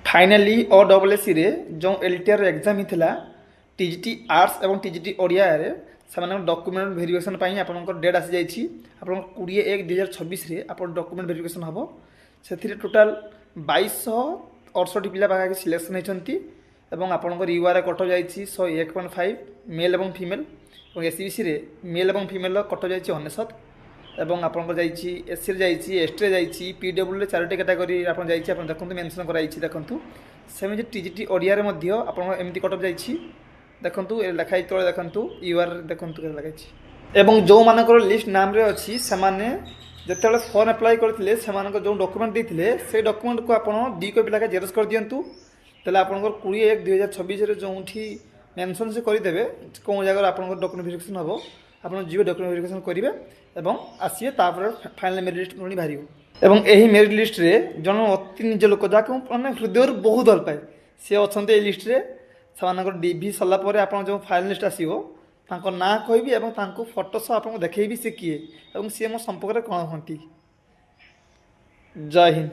Finally OSSC रे जो LTR exam ही TGT arts और TGT ओडिया रे से डॉक्यूमेंट वेरिफिकेशन आपन डेट आसी जाइए आप 20/1/2026 रे आप डॉक्यूमेंट वेरिफिकेशन हम से टोटाल 2268 पिला पाखे सिलेक्शन होती आपंकर UR कट जा 101.5 मेल और फीमेल और SCBC रे मेल और फीमेल कट जा 99 एवं आपंकर SC रे एसटी रे PW रे 4टी कैटेगरी आप देखते मेंशन कराई देखूँ सेमती TGT ओडिया एमती कटअप जाइए देखूँ लिखाई तले देखूँ UR देखूँ लिखाई एवं जो मानकर लिस्ट नाम रे अच्छी से जिते फर्म एप्लाय करते जो डॉक्यूमेंट देते से डॉक्यूमेंट को आप 2 कॉपी लेखा जेरक्स कर दिंतु तेल आप 20/1/2026 जो मेंशन से करदे कौन जगह आप डॉक्यूमेंट वेरिफिकेशन हम आप जी डॉक्यूमेंट वेरिफिकेशन करेंगे और आसिए फाइनल मेरिट लिस्ट पुणी बाहर एवं यही मेरिट लिस्ट रे जन अति निज लोक जहाँ मैंने हृदय बहुत भल पाए सी अच्छा लिस्ट रे से डीवी सरला आप जो फाइनल लिस्ट आसो ना कहबी फोटो सह आपको देखी सी किए सी मो संपर्क कौन हमें जय हिंद।